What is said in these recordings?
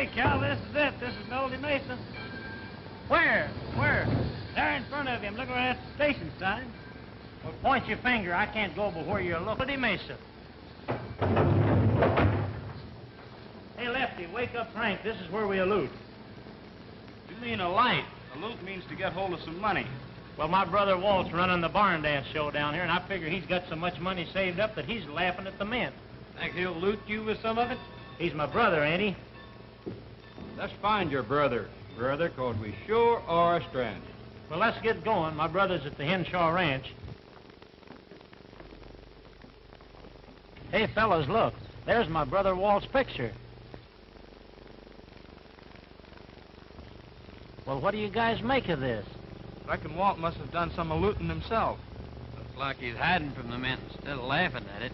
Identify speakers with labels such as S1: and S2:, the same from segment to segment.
S1: Okay, Cal, this is it. This is Oldie Mesa. Where? Where? There in front of you. I'm looking right at the station sign. Well, point your finger. I can't go but where you're looking. Oldie Mesa. Hey, Lefty, wake up Frank. This is where we allude.
S2: You mean a light. Allude means to get hold of some money.
S1: Well, my brother Walt's running the barn dance show down here, and I figure he's got so much money saved up that he's laughing at the men.
S2: Think he'll loot you with some of it?
S1: He's my brother, ain't he?
S2: Let's find your brother, 'cause we sure are stranded.
S1: Well, let's get going. My brother's at the Henshaw Ranch. Hey, fellas, look. There's my brother Walt's picture. Well, what do you guys make of this?
S2: Reckon Walt must have done some looting himself.
S3: Looks like he's hiding from the men instead of laughing at it.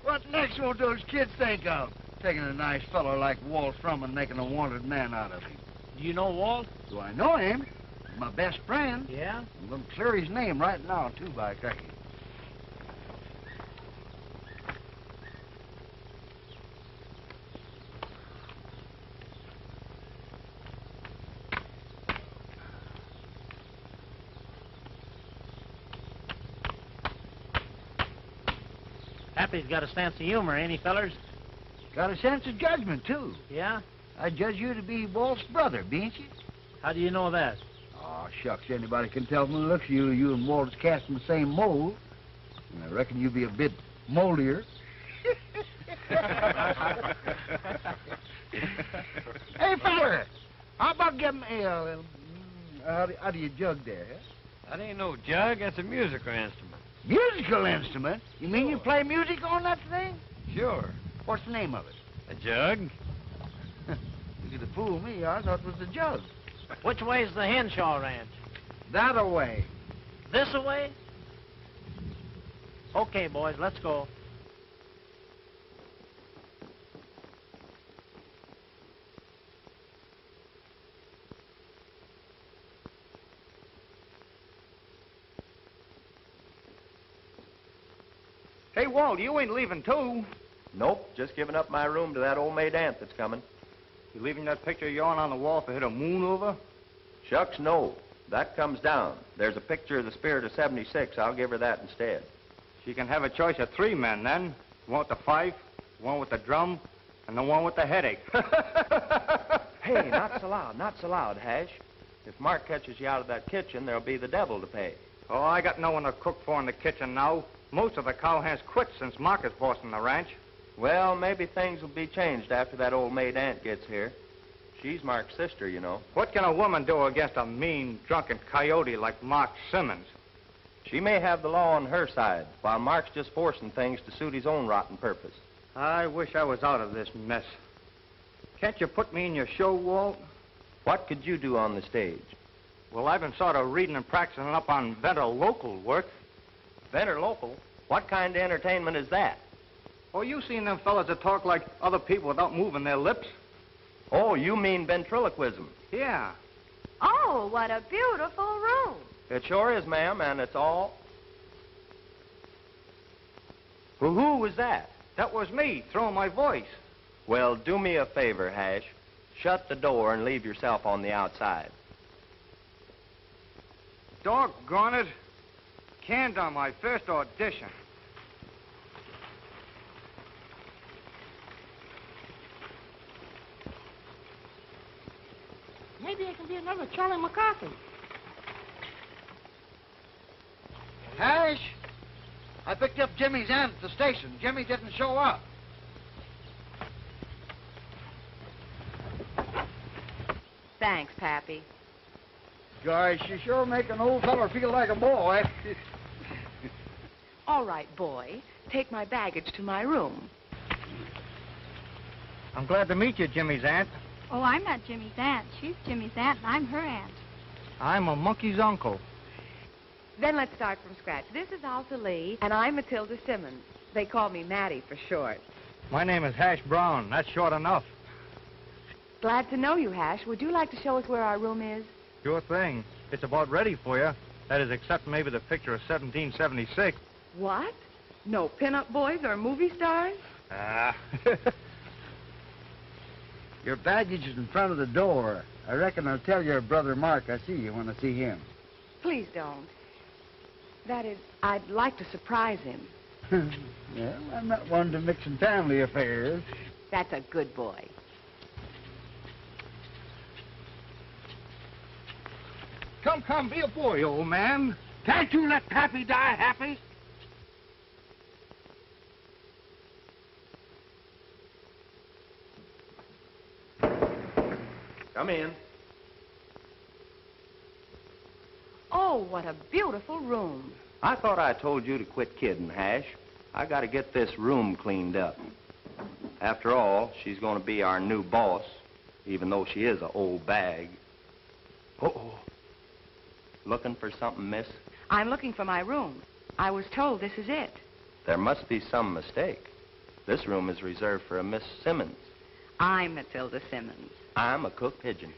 S4: What next will those kids think of? Taking a nice fellow like Walt from and making a wanted man out of him.
S1: Do you know Walt?
S4: Do I know him? He's my best friend.
S1: Yeah?
S4: I'm going to clear his name right now, too, by cracky.
S1: Happy's got a sense of humor, ain't he, fellers?
S4: Got a sense of judgment, too.
S1: Yeah?
S4: I judge you to be Walt's brother, bean't you?
S1: How do you know that?
S4: Oh, shucks, anybody can tell from the looks of you, you and Walt is casting the same mold. And I reckon you'll be a bit moldier. Hey, feller, how about getting how do you jug there, huh?
S3: That ain't no jug, that's a musical instrument.
S4: Musical instrument? You mean you play music on that thing?
S3: Sure.
S4: What's the name of it?
S3: A jug?
S4: You could have fooled me. I thought it was the jug.
S1: Which way's the Henshaw Ranch?
S4: That away.
S1: This away? Okay, boys, let's go.
S2: Hey, Walt, you ain't leaving, too.
S5: Nope, just giving up my room to that old maid aunt that's coming.
S2: You leaving that picture of yours on the wall to hit a moon over?
S5: Shucks, no. That comes down. There's a picture of the spirit of 76. I'll give her that instead.
S2: She can have a choice of 3 men, then. One with the fife, one with the drum, and the one with the headache.
S5: Hey, not so loud, Hash. If Mark catches you out of that kitchen, there'll be the devil to pay.
S2: Oh, I got no one to cook for in the kitchen now. Most of the cowhands quit since Mark is bossing the ranch.
S5: Well, maybe things will be changed after that old maid aunt gets here. She's Mark's sister, you know.
S2: What can a woman do against a mean, drunken coyote like Mark Simmons?
S5: She may have the law on her side, while Mark's just forcing things to suit his own rotten purpose.
S2: I wish I was out of this mess. Can't you put me in your show, Walt?
S5: What could you do on the stage?
S2: Well, I've been sort of reading and practicing up on better local work.
S5: Better local? What kind of entertainment is that?
S2: Oh, you seen them fellas that talk like other people without moving their lips?
S5: Oh, you mean ventriloquism?
S2: Yeah.
S6: Oh, what a beautiful room.
S5: It sure is, ma'am, and it's all...
S2: Well, who was that? That was me, throwing my voice.
S5: Well, do me a favor, Hash. Shut the door and leave yourself on the outside.
S2: Doggone it. Canned on my first audition.
S7: Maybe I can be another Charlie McCarthy.
S4: Hash, I picked up Jimmy's aunt at the station. Jimmy didn't show up.
S6: Thanks, Pappy.
S4: Gosh, you sure make an old feller feel like a boy.
S6: All right, boy. Take my baggage to my room.
S2: I'm glad to meet you, Jimmy's aunt.
S7: Oh, I'm not Jimmy's aunt. She's Jimmy's aunt, and I'm her aunt.
S2: I'm a monkey's uncle.
S6: Then let's start from scratch. This is Alta Lee, and I'm Matilda Simmons. They call me Maddie for short.
S2: My name is Hash Brown. That's short enough.
S6: Glad to know you, Hash. Would you like to show us where our room is?
S2: Sure thing. It's about ready for you. That is, except maybe the picture of 1776.
S6: What? No pin-up boys or movie stars?
S2: Ah.
S4: Your baggage is in front of the door. I reckon I'll tell your brother Mark I see you when I see him.
S6: Please don't. That is, I'd like to surprise him.
S4: Well, I'm not one to mix in family affairs.
S6: That's a good boy.
S2: Come, be a boy, old man. Can't you let Pappy die happy?
S5: Come in.
S6: Oh, what a beautiful room.
S5: I thought I told you to quit kidding, Hash. I got to get this room cleaned up. After all, she's going to be our new boss, even though she is an old bag. Uh-oh. Looking for something, miss?
S6: I'm looking for my room. I was told this is it.
S5: There must be some mistake. This room is reserved for a Miss Simmons.
S6: I'm Matilda Simmons.
S5: I'm a cook pigeon.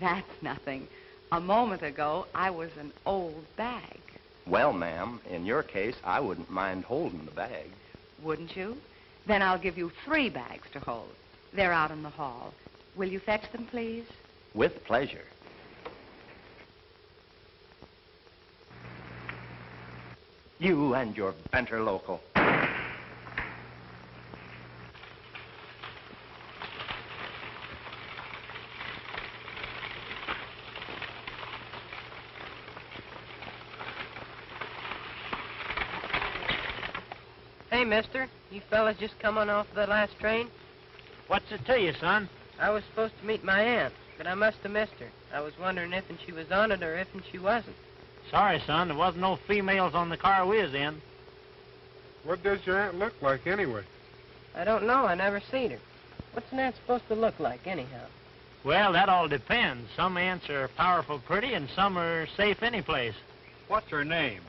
S6: That's nothing. A moment ago, I was an old bag.
S5: Well, ma'am, in your case, I wouldn't mind holding the bag.
S6: Wouldn't you? Then I'll give you 3 bags to hold. They're out in the hall. Will you fetch them, please?
S5: With pleasure. You and your banter local.
S3: Hey, mister, you fellas just come on off the last train?
S1: What's it to you, son?
S3: I was supposed to meet my aunt, but I must have missed her. I was wondering if she was on it or if she wasn't.
S1: Sorry, son, there wasn't no females on the car we was in.
S8: What does your aunt look like, anyway?
S3: I don't know. I never seen her. What's an aunt supposed to look like, anyhow?
S1: Well, that all depends. Some aunts are powerful pretty, and some are safe any place.
S2: What's her name?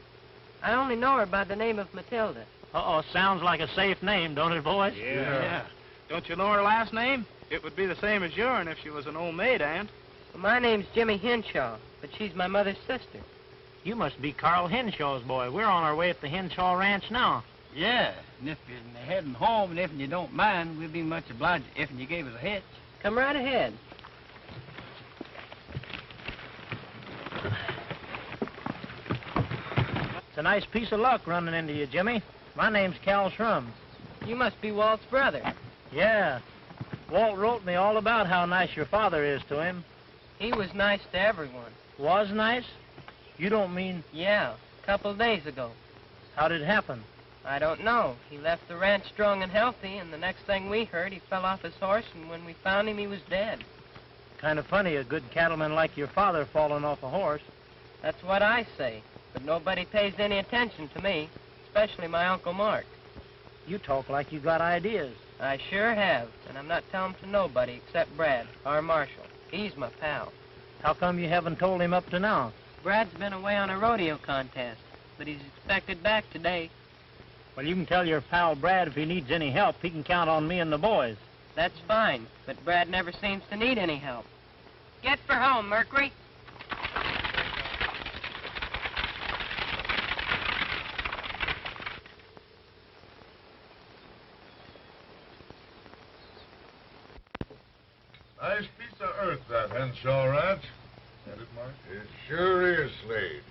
S3: I only know her by the name of Matilda.
S1: Uh-oh, sounds like a safe name, don't it, boys?
S8: Yeah. Don't you know her last name? It would be the same as yourn if she was an old maid, Aunt.
S3: Well, my name's Jimmy Henshaw, but she's my mother's sister.
S1: You must be Carl Henshaw's boy. We're on our way at the Henshaw Ranch now.
S9: Yeah, and if you're heading home, and if you don't mind, we'd be much obliged if you gave us a hitch.
S3: Come right ahead.
S1: It's a nice piece of luck running into you, Jimmy. My name's Cal Shrum.
S3: You must be Walt's brother.
S1: Yeah. Walt wrote me all about how nice your father is to him.
S3: He was nice to everyone.
S1: Was nice? You don't mean...
S3: Yeah, a couple days ago.
S1: How did it happen?
S3: I don't know. He left the ranch strong and healthy, and the next thing we heard, he fell off his horse, and when we found him, he was dead.
S1: Kind of funny, a good cattleman like your father falling off a horse.
S3: That's what I say, but nobody pays any attention to me, especially my Uncle Mark.
S1: You talk like you got ideas.
S3: I sure have, and I'm not telling to nobody except Brad, our marshal. He's my pal.
S1: How come you haven't told him up to now?
S3: Brad's been away on a rodeo contest, but he's expected back today.
S1: Well, you can tell your pal Brad if he needs any help, he can count on me and the boys.
S3: That's fine, but Brad never seems to need any help. Get for home, Mercury.
S10: Nice piece of earth, that Henshaw Ranch. Ain't it, Mark? It sure is, Slade.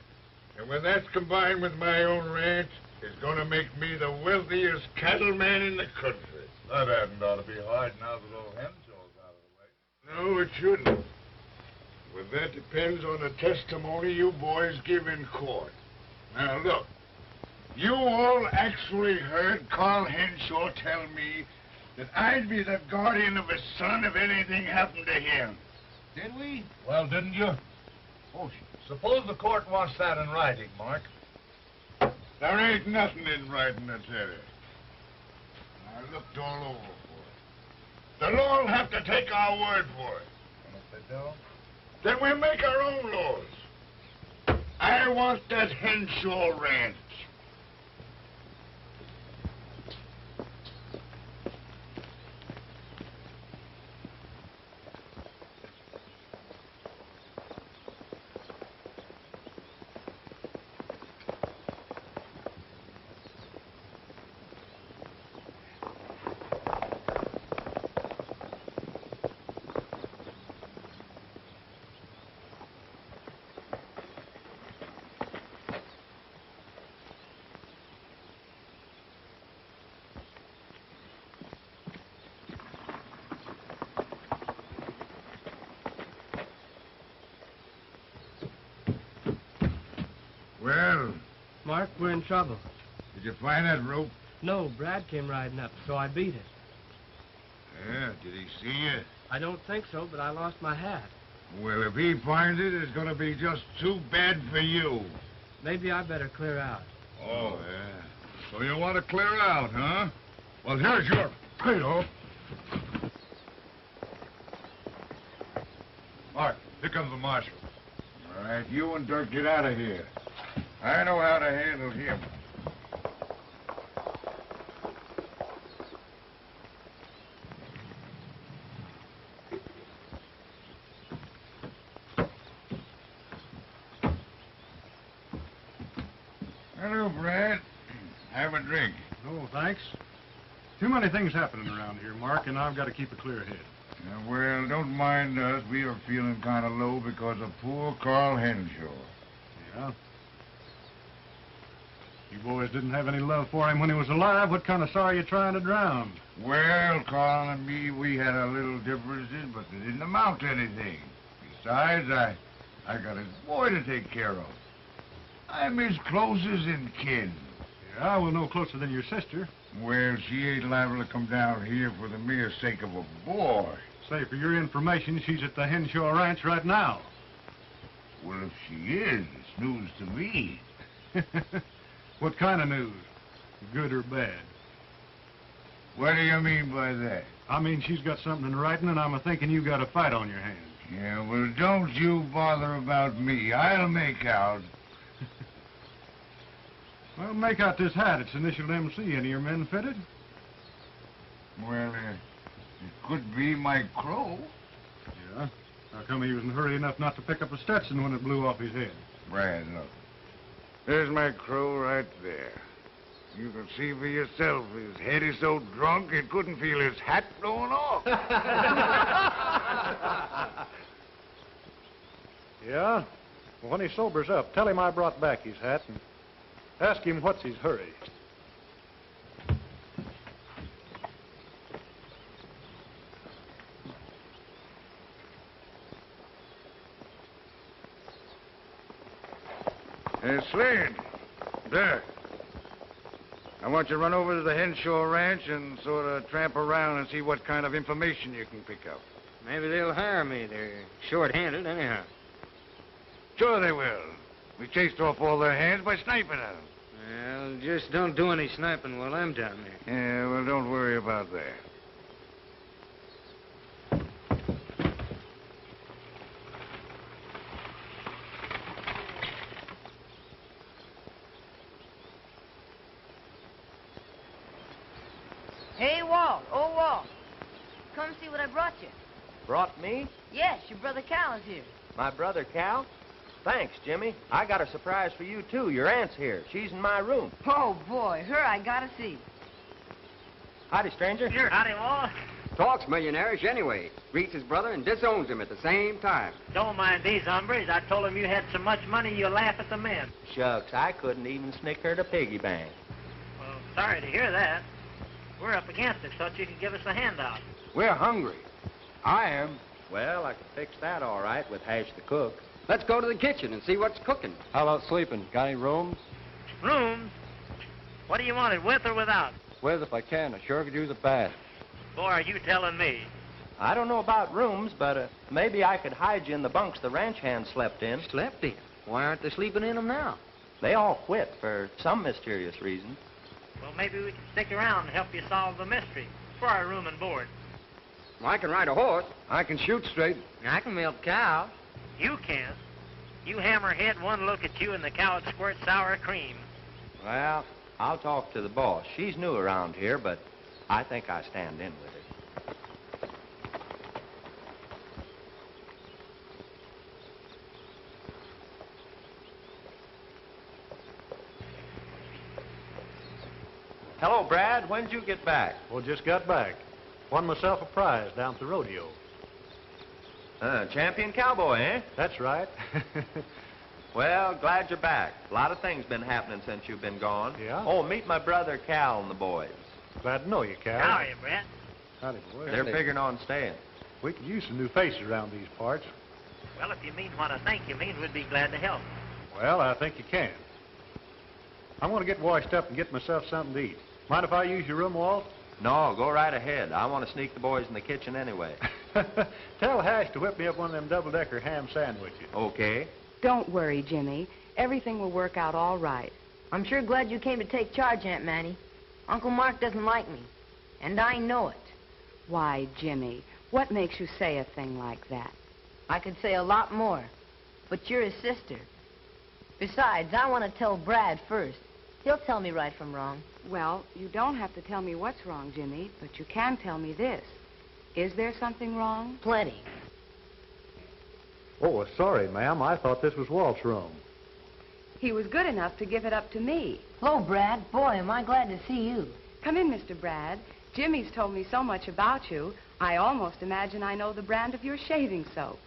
S10: And when that's combined with my own ranch, it's going to make me the wealthiest cattleman in the country. That hadn't ought to be hard now that old Henshaw's out of the way. No, it shouldn't. But that depends on the testimony you boys give in court. Now, look. You all actually heard Carl Henshaw tell me that I'd be the guardian of his son if anything happened to him.
S8: Did we?
S10: Well, didn't you?
S8: Oh,
S10: Suppose the court wants that in writing, Mark. There ain't nothing in writing, I tell you. I looked all over for it. The law'll have to take our word for it. And if they don't? Then we'll make our own laws. I want that Henshaw Ranch. Well,
S3: Mark, we're in trouble.
S10: did you find that rope?
S3: No, Brad came riding up, so I beat it.
S10: Yeah, did he see you?
S3: I don't think so, but I lost my hat.
S10: Well, if he finds it, it's gonna be just too bad for you.
S3: Maybe I better clear out.
S10: Oh, yeah. So you want to clear out, huh? Well, here's your payoff. Mark, here comes the marshal. All right, you and Dirk get out of here. I know how to handle him. Hello, Brad. Have a drink.
S11: No, thanks. Too many things happening around here, Mark, and I've got to keep a clear head.
S10: Well, don't mind us. We are feeling kind of low because of poor Carl Henshaw.
S11: Yeah? You boys didn't have any love for him when he was alive. What kind of sorrow are you trying to drown?
S10: Well, Carl and me, we had a little differences, but they didn't amount to anything. Besides, I got his boy to take care of. I'm his closest in kin.
S11: Yeah, well, no closer than your sister.
S10: Well, she ain't liable to come down here for the mere sake of a boy.
S11: Say, for your information, she's at the Henshaw Ranch right now.
S10: Well, if she is, it's news to me.
S11: What kind of news? Good or bad?
S10: What do you mean by that?
S11: I mean, she's got something in writing, and I'm a-thinking you got a fight on your hands.
S10: Yeah, well, don't you bother about me. I'll make out.
S11: Well, make out this hat. It's initialed MC. Any of your men fitted?
S10: Well, it could be my crow.
S11: Yeah? How come he was in a hurry enough not to pick up a Stetson when it blew off his head?
S10: Brad, look. There's my crow right there. You can see for yourself. His head is so drunk it couldn't feel his hat blowing off.
S11: Yeah? Well, when he sobers up, tell him I brought back his hat and ask him what's his hurry.
S10: Slade. There. I want you to run over to the Henshaw Ranch and sort of tramp around and see what kind of information you can pick up.
S1: Maybe they'll hire me. They're short-handed anyhow.
S10: Sure they will. We chased off all their hands by sniping at them.
S1: Well, just don't do any sniping while I'm down there.
S10: Yeah, well, don't worry about that.
S12: Hey, Walt. Oh, Walt. Come see what I brought you.
S5: Brought me?
S12: Yes, your brother Cal is here.
S5: My brother Cal? Thanks, Jimmy. I got a surprise for you, too. Your aunt's here. She's in my room.
S12: Oh, boy. Her I gotta see.
S5: Howdy, stranger.
S1: Sure. Howdy, Walt.
S13: Talks millionaires anyway. Greets his brother and disowns him at the same time.
S1: Don't mind these hombres. I told them you had so much money you'll laugh at the men.
S5: Shucks, I couldn't even snicker at a piggy bank.
S1: Well, sorry to hear that. We're up against it. Thought you could give us a handout.
S13: We're hungry. I am.
S5: Well, I could fix that all right with Hash the cook.
S13: Let's go to the kitchen and see what's cooking.
S9: How about sleeping? Got any rooms?
S1: Rooms? What do you want it, with or without?
S9: With if I can. I sure could use a bath.
S1: Boy, are you telling me?
S5: I don't know about rooms, but maybe I could hide you in the bunks the ranch hands slept in.
S13: Slept in? Why aren't they sleeping in them now?
S5: They all quit for some mysterious reason.
S1: Well, maybe we can stick around and help you solve the mystery for our room and board.
S13: Well, I can ride a horse.
S9: I can shoot straight.
S3: I can milk cows.
S1: You can. You hammerhead, one look at you and the cow would squirt sour cream.
S5: Well, I'll talk to the boss. She's new around here, but I think I stand in with it. Hello, Brad. When did you get back?
S11: Well, just got back. Won myself a prize down at the rodeo.
S5: Champion cowboy, eh?
S11: That's right.
S5: Well, glad you're back. A lot of things been happening since you've been gone.
S11: Yeah?
S5: Oh, meet my brother Cal and the boys.
S11: Glad to know you, Cal.
S1: How are you, Brett?
S11: Howdy, boy.
S5: They're figuring on staying.
S11: We could use some new faces around these parts.
S1: Well, if you mean what I think you mean, we'd be glad to help.
S11: Well, I think you can. I'm going to get washed up and get myself something to eat. Mind if I use your room, Walt?
S5: No, go right ahead. I want to sneak the boys in the kitchen anyway.
S11: Tell Hash to whip me up one of them double-decker ham sandwiches.
S5: Okay.
S6: Don't worry, Jimmy. Everything will work out all right.
S12: I'm sure glad you came to take charge, Aunt Mattie. Uncle Mark doesn't like me, and I know it.
S6: Why, Jimmy, what makes you say a thing like that?
S12: I could say a lot more, but you're his sister. Besides, I want to tell Brad first. He'll tell me right from wrong.
S6: Well, you don't have to tell me what's wrong, Jimmy, but you can tell me this. Is there something wrong?
S12: Plenty.
S11: Oh, sorry, ma'am. I thought this was Walt's room.
S6: He was good enough to give it up to me.
S12: Hello, Brad. Boy, am I glad to see you.
S6: Come in, Mr. Brad. Jimmy's told me so much about you, I almost imagine I know the brand of your shaving soap.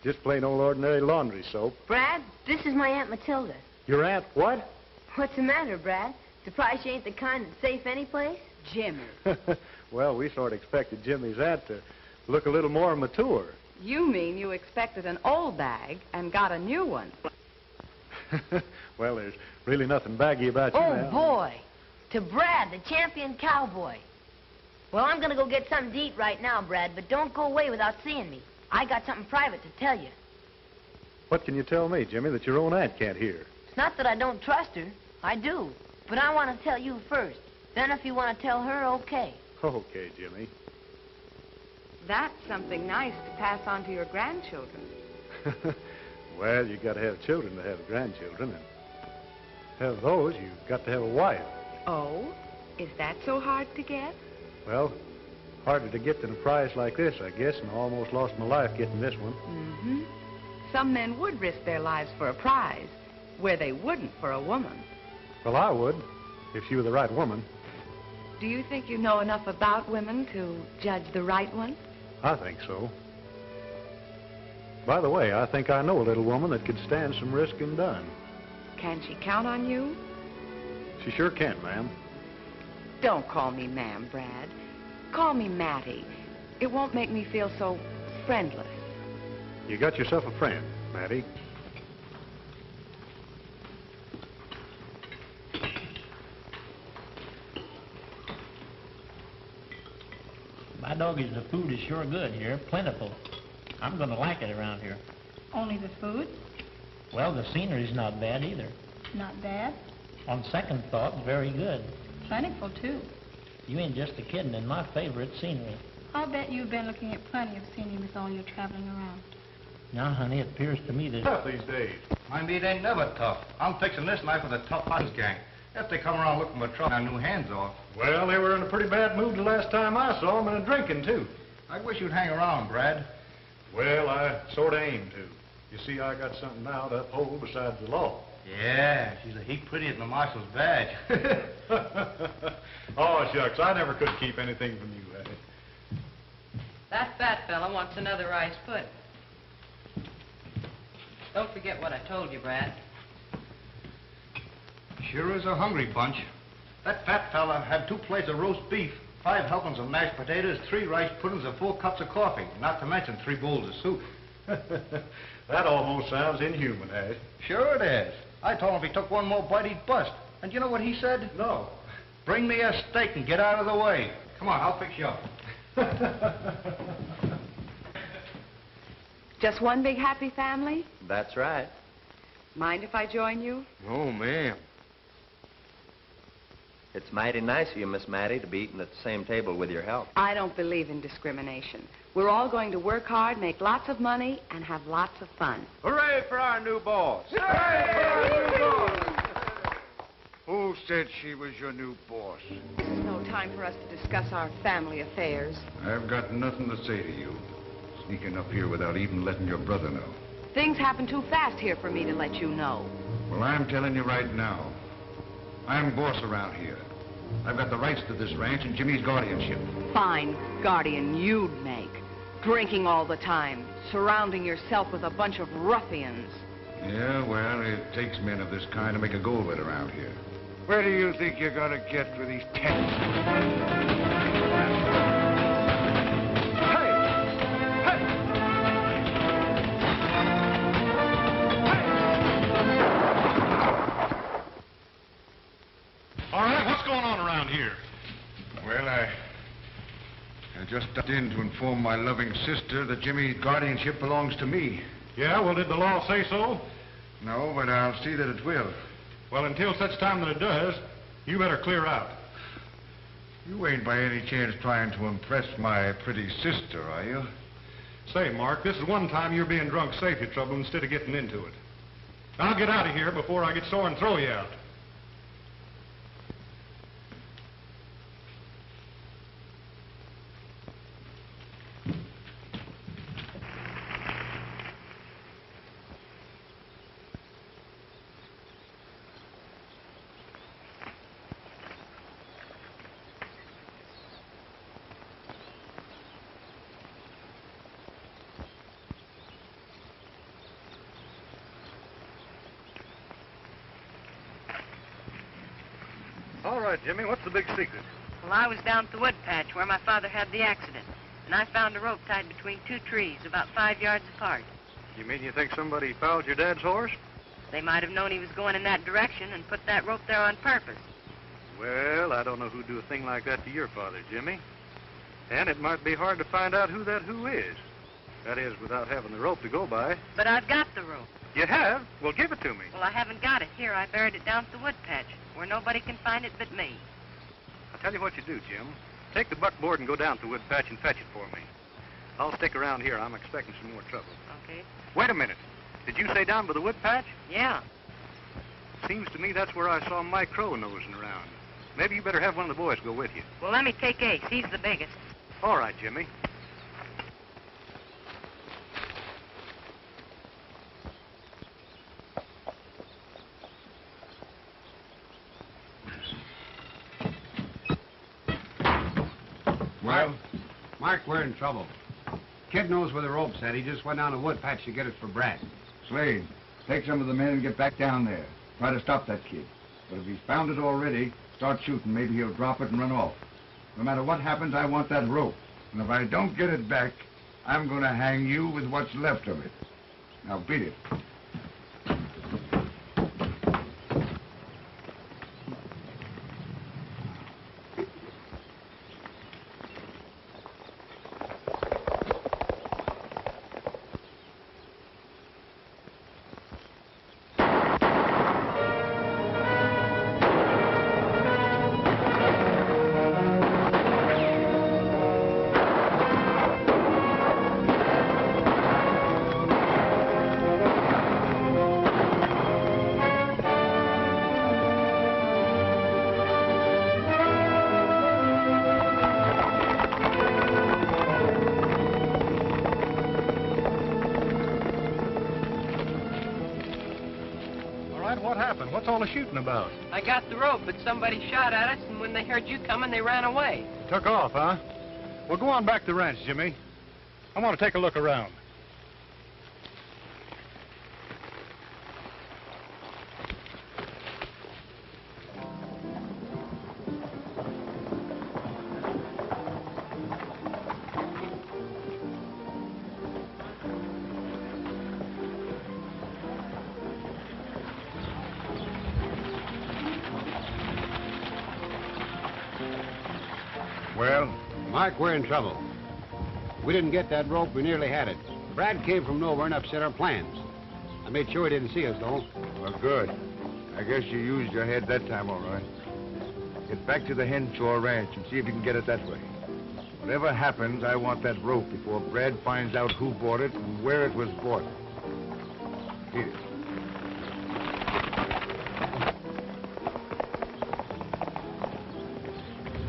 S11: Just plain old ordinary laundry soap.
S12: Brad, this is my Aunt Matilda.
S11: Your aunt what?
S12: What's the matter, Brad? Surprised you ain't the kind that's safe any place?
S6: Jimmy.
S11: Well, we sort of expected Jimmy's aunt to look a little more mature.
S6: You mean you expected an old bag and got a new one?
S11: Well, there's really nothing baggy about you now.
S12: Oh, boy. To Brad, the champion cowboy. Well, I'm going to go get something to eat right now, Brad, but don't go away without seeing me. I got something private to tell you.
S11: What can you tell me, Jimmy, that your own aunt can't hear?
S12: It's not that I don't trust her. I do. But I want to tell you first. Then if you want to tell her, okay.
S11: Okay, Jimmy.
S6: That's something nice to pass on to your grandchildren.
S11: Well, you got to have children to have grandchildren, and to have those, you've got to have a wife.
S6: Oh? Is that so hard to get?
S11: Well, harder to get than a prize like this, I guess, and I almost lost my life getting this one.
S6: Mm-hmm. Some men would risk their lives for a prize, where they wouldn't for a woman.
S11: Well, I would, if she were the right woman.
S6: Do you think you know enough about women to judge the right one?
S11: I think so. By the way, I think I know a little woman that could stand some risk and done.
S6: Can she count on you?
S11: She sure can, ma'am.
S6: Don't call me ma'am, Brad. Call me Mattie. It won't make me feel so friendless.
S11: You got yourself a friend, Mattie.
S1: My doggies, the food is sure good here, plentiful. I'm going to like it around here.
S7: Only the food?
S1: Well, the scenery's not bad either.
S7: Not bad.
S1: On second thought, very good.
S7: Plentiful, too.
S1: You ain't just a kiddin', in my favorite scenery.
S7: I'll bet you've been looking at plenty of scenery with all your traveling around.
S1: Now, honey, it appears to me that...
S2: Tough these days. My meat ain't never tough. I'm fixing this knife with a tough hunts gang. If they come around looking for trouble, I new hands off.
S11: Well, they were in a pretty bad mood the last time I saw them, and a drinking, too.
S2: I wish you'd hang around, Brad.
S11: Well, I sort of aim to. You see, I got something now to uphold besides the law.
S2: Yeah, she's a heap prettier than the marshal's badge.
S11: Oh, shucks, I never could keep anything from you, Eddie.
S3: That fat fella wants another rice pudding. Don't forget what I told you, Brad.
S2: Sure is a hungry bunch. That fat fella had 2 plates of roast beef, 5 helpings of mashed potatoes, 3 rice puddings, and 4 cups of coffee, not to mention 3 bowls of soup.
S11: That almost sounds inhuman, Ash.
S2: Sure it is. I told him if he took one more bite, he'd bust. And you know what he said?
S11: No.
S2: Bring me a steak and get out of the way. Come on, I'll fix you up.
S6: Just one big happy family?
S5: That's right.
S6: Mind if I join you?
S5: Oh, ma'am. It's mighty nice of you, Miss Mattie, to be eating at the same table with your help.
S6: I don't believe in discrimination. We're all going to work hard, make lots of money, and have lots of fun.
S5: Hooray for our new boss!
S10: Who said she was your new boss?
S6: This is no time for us to discuss our family affairs.
S10: I've got nothing to say to you. Sneaking up here without even letting your brother know.
S6: Things happen too fast here for me to let you know.
S10: Well, I'm telling you right now. I'm boss around here. I've got the rights to this ranch and Jimmy's guardianship.
S6: Fine guardian you'd make. Drinking all the time, surrounding yourself with a bunch of ruffians.
S10: Yeah, well, it takes men of this kind to make a go of it around here. Where do you think you're gonna get for these 10? just stopped in to inform my loving sister that Jimmy's guardianship belongs to me.
S11: Yeah, well, did the law say so?
S10: No, but I'll see that it will.
S11: Well, until such time that it does, you better clear out.
S10: You ain't by any chance trying to impress my pretty sister, are you?
S11: Say, Mark, this is one time you're being drunk save your trouble instead of getting into it. I'll get out of here before I get sore and throw you out. All right, Jimmy, what's the big secret?
S3: Well, I was down at the wood patch where my father had the accident, and I found a rope tied between two trees about 5 yards apart.
S11: You mean you think somebody fouled your dad's horse?
S3: They might have known he was going in that direction and put that rope there on purpose.
S11: Well, I don't know who'd do a thing like that to your father, Jimmy. And it might be hard to find out who that who is. That is, without having the rope to go by.
S3: But I've got the rope.
S11: You have? Well, give it to me.
S3: Well, I haven't got it here. I buried it down at the wood patch, where nobody can find it but me.
S11: I'll tell you what you do, Jim. Take the buckboard and go down to the wood patch and fetch it for me. I'll stick around here. I'm expecting some more trouble.
S3: Okay.
S11: Wait a minute. Did you say down by the wood patch?
S3: Yeah.
S11: Seems to me that's where I saw Mike Crow nosing around. Maybe you better have one of the boys go with you.
S3: Well, let me take Ace. He's the biggest.
S11: All right, Jimmy.
S13: Well, Mark, we're in trouble. Kid knows where the rope's at. He just went down the wood patch to get it for Brad.
S4: Slade, take some of the men and get back down there. Try to stop that kid. But if he's found it already, start shooting. Maybe he'll drop it and run off. No matter what happens, I want that rope. And if I don't get it back, I'm going to hang you with what's left of it. Now beat it.
S11: What happened? What's all the shooting about?
S3: I got the rope, but somebody shot at us, and when they heard you coming, they ran away.
S11: Took off, huh? Well, go on back to the ranch, Jimmy. I want to take a look around.
S13: Well, Mark, we're in trouble. We didn't get that rope. We nearly had it. Brad came from nowhere and upset our plans. I made sure he didn't see us, though.
S10: Well, good. I guess you used your head that time, all right. Get back to the Henshaw Ranch and see if you can get it that way. Whatever happens, I want that rope before Brad finds out who bought it and where it was bought. Here.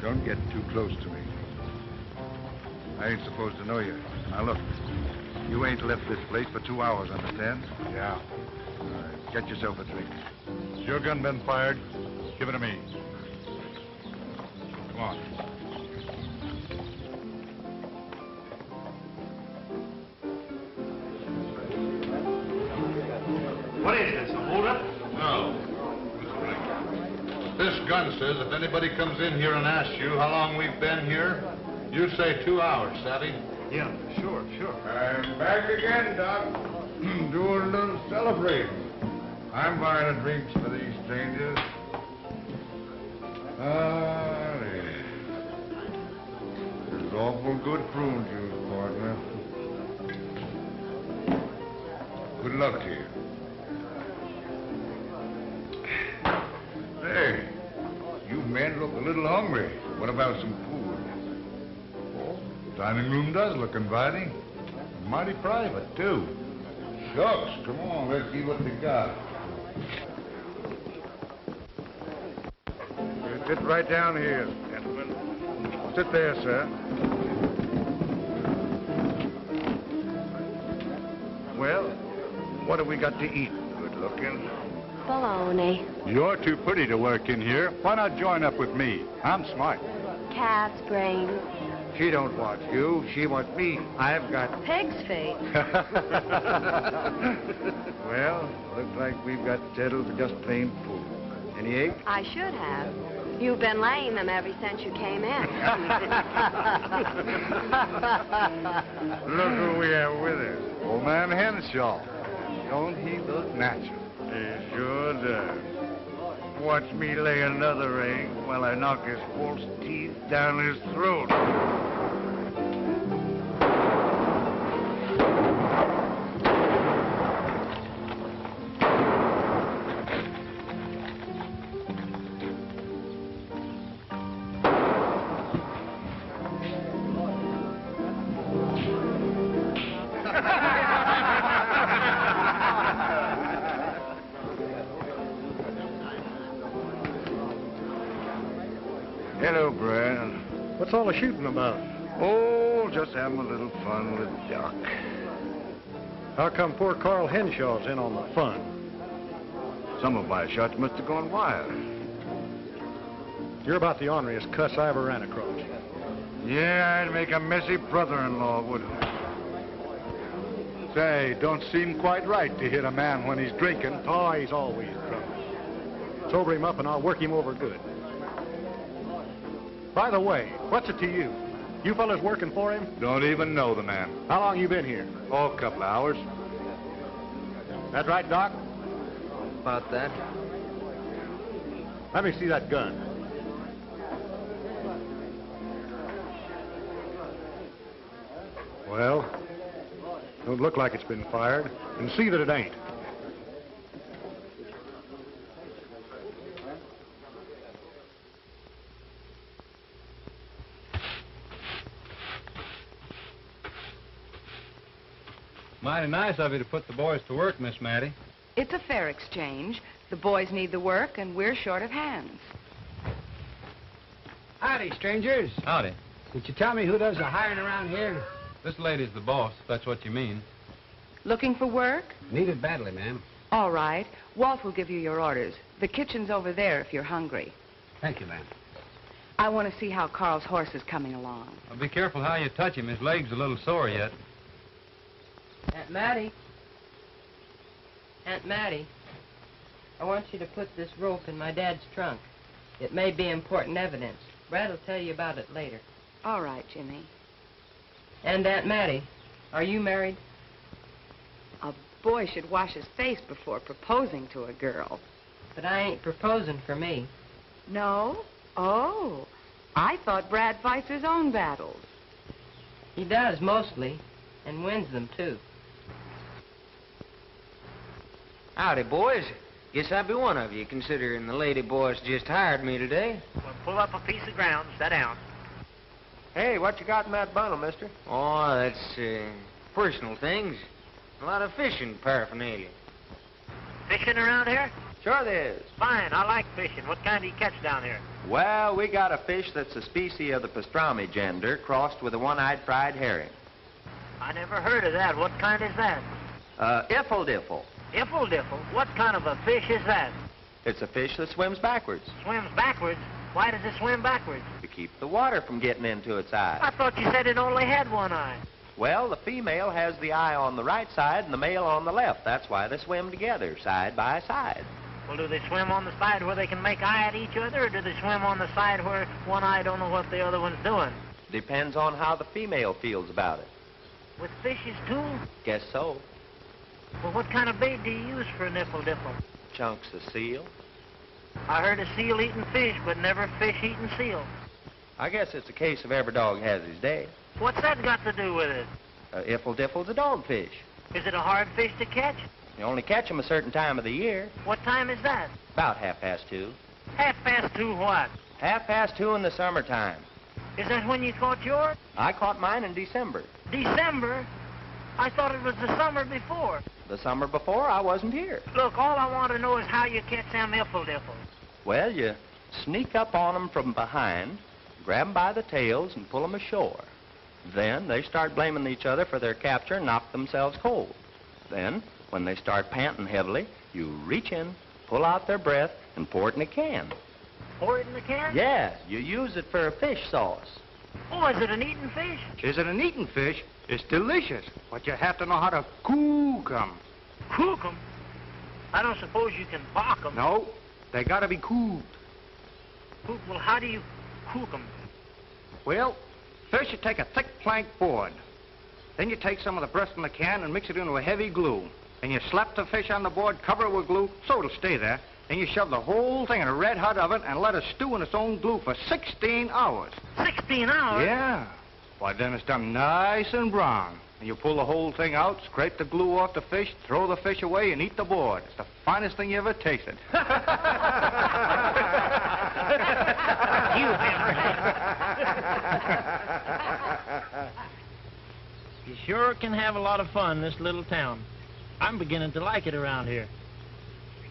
S10: Don't get too close to me. I ain't supposed to know you. Now, look. You ain't left this place for 2 hours, understand?
S11: Yeah.
S10: All right, get yourself a drink.
S11: Has your gun been fired? Give it to me.
S10: Come on.
S2: What is this, a holdup?
S10: No. This gun says if anybody comes in here and asks you how long we've been here, you say 2 hours, savvy?
S11: Yeah, sure.
S10: I'm back again, Doc. Doing a little celebrating. I'm buying drinks for these strangers. This is Awful good prune juice, partner. Good luck to you. Hey, you men look a little hungry. What about some food? Oh, the dining room does look inviting. Mighty private, too. Shucks, come on, let's see what they got. You sit right down here, gentlemen. Sit there, sir. Well, what have we got to eat? Good looking.
S14: Bologna.
S13: You're too pretty to work in here. Why not join up with me? I'm smart.
S14: Calf's brains.
S10: She don't want you. She wants me. I've got...
S14: Pig's feet.
S10: Well, looks like we've got settled for just plain food. Any eggs?
S14: I should have. You've been laying them ever since you came in.
S10: Look who we have with us.
S13: Old man Henshaw. Don't he look natural?
S10: He sure does. Watch me lay another egg while I knock his false teeth down his throat. Hello, Brad.
S11: What's all the shooting about?
S10: Oh, just having a little fun with Doc.
S11: How come poor Carl Henshaw's in on the fun?
S10: Some of my shots must have gone wild.
S11: You're about the orneriest cuss I ever ran across.
S10: Yeah, I'd make a messy brother-in-law, wouldn't I?
S13: Say, don't seem quite right to hit a man when he's drinking.
S11: Oh, he's always drunk. Sober him up and I'll work him over good. By the way, what's it to you? You fellas working for him?
S13: Don't even know the man.
S11: How long you been here?
S13: Oh, a couple of hours.
S11: That right, Doc?
S3: About that.
S11: Let me see that gun. Well, don't look like it's been fired. And see that it ain't.
S15: Mighty nice of you to put the boys to work, Miss Mattie.
S6: It's a fair exchange. The boys need the work, and we're short of hands.
S9: Howdy, strangers.
S15: Howdy.
S9: Could you tell me who does the hiring around here?
S15: This lady's the boss, if that's what you mean.
S6: Looking for work?
S9: Needed badly, ma'am.
S6: All right. Walt will give you your orders. The kitchen's over there if you're hungry.
S9: Thank you, ma'am.
S6: I want to see how Carl's horse is coming along.
S15: Well, be careful how you touch him. His leg's a little sore yet.
S3: Aunt Mattie. Aunt Mattie. I want you to put this rope in my dad's trunk. It may be important evidence. Brad will tell you about it later.
S6: All right, Jimmy.
S3: And Aunt Mattie, are you married?
S6: A boy should wash his face before proposing to a girl.
S3: But I ain't proposing for me.
S6: No? Oh, I thought Brad fights his own battles.
S3: He does, mostly, and wins them, too.
S16: Howdy, boys. Guess I'll be one of you, considering the lady boss just hired me today.
S1: Well, pull up a piece of ground, sit down.
S16: Hey, what you got in that bundle, mister? Oh, that's, personal things. A lot of fishing paraphernalia.
S1: Fishing around here?
S16: Sure there is.
S1: Fine, I like fishing. What kind do you catch down here?
S5: Well, we got a fish that's a species of the pastrami gender crossed with a one-eyed fried herring.
S1: I never heard of that. What kind is that?
S5: Iffle diffle.
S1: Iffle diffle? What kind of a fish is that?
S5: It's a fish that swims backwards.
S1: Swims backwards? Why does it swim backwards?
S5: To keep the water from getting into its eye.
S1: I thought you said it only had one eye.
S5: Well, the female has the eye on the right side and the male on the left. That's why they swim together, side by side.
S1: Well, do they swim on the side where they can make eye at each other, or do they swim on the side where one eye don't know what the other one's doing?
S5: Depends on how the female feels about it.
S1: With fishes, too?
S5: Guess so.
S1: Well, what kind of bait do you use for an iffle diffle?
S5: Chunks of seal.
S1: I heard of seal eating fish, but never fish eating seal.
S5: I guess it's a case of every dog has his day.
S1: What's that got to do with it?
S5: Iffle Diffle's a dogfish.
S1: Is it a hard fish to catch?
S5: You only catch 'em a certain time of the year.
S1: What time is that?
S5: About 2:30.
S1: 2:30 what?
S5: 2:30 in the summertime.
S1: Is that when you caught yours?
S5: I caught mine in December.
S1: December? I thought it was the summer before.
S5: The summer before, I wasn't here.
S1: Look, all I want to know is how you catch them Iffle Diffles.
S5: Well, you sneak up on 'em from behind, grab 'em by the tails, and pull 'em ashore. Then they start blaming each other for their capture and knock themselves cold. Then, when they start panting heavily, you reach in, pull out their breath, and pour it in a can.
S1: Pour it in the can?
S5: Yeah, you use it for a fish sauce.
S1: Oh, is it an eating fish?
S11: Is it an eating fish? It's delicious, but you have to know how to cook 'em.
S1: Cook 'em? I don't suppose you can bake 'em.
S11: No, they gotta be cooked.
S1: Cook? Well, how do you cook 'em?
S11: Well, first you take a thick plank board. Then you take some of the breast in the can and mix it into a heavy glue. And you slap the fish on the board, cover it with glue, so it'll stay there. Then you shove the whole thing in a red-hot oven and let it stew in its own glue for 16 hours.
S1: 16 hours?
S11: Yeah. Why, then it's done nice and brown. And you pull the whole thing out, scrape the glue off the fish, throw the fish away, and eat the board. It's the finest thing you ever tasted.
S1: You sure can have a lot of fun in this little town. I'm beginning to like it around here.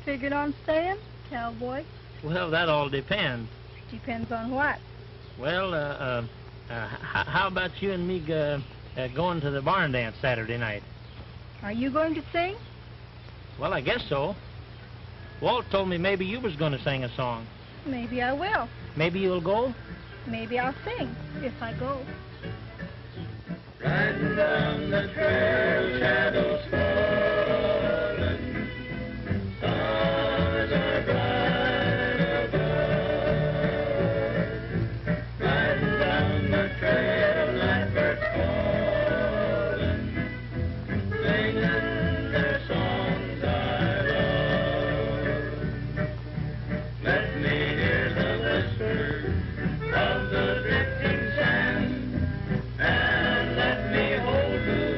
S7: Figured on staying, cowboy?
S1: Well, that all depends.
S7: Depends on what?
S1: Well, how about you and me going to the barn dance Saturday night?
S7: Are you going to sing?
S1: Well, I guess so. Walt told me maybe you was going to sing a song.
S7: Maybe I will.
S1: Maybe you'll go?
S7: Maybe I'll sing, if I go.
S17: Riding down the trail, shadows falling, stars are bright above. Riding down the trail, nightbirds calling, singing their songs I love. Let me hear the whisper of the drifting sand, and let me hold you,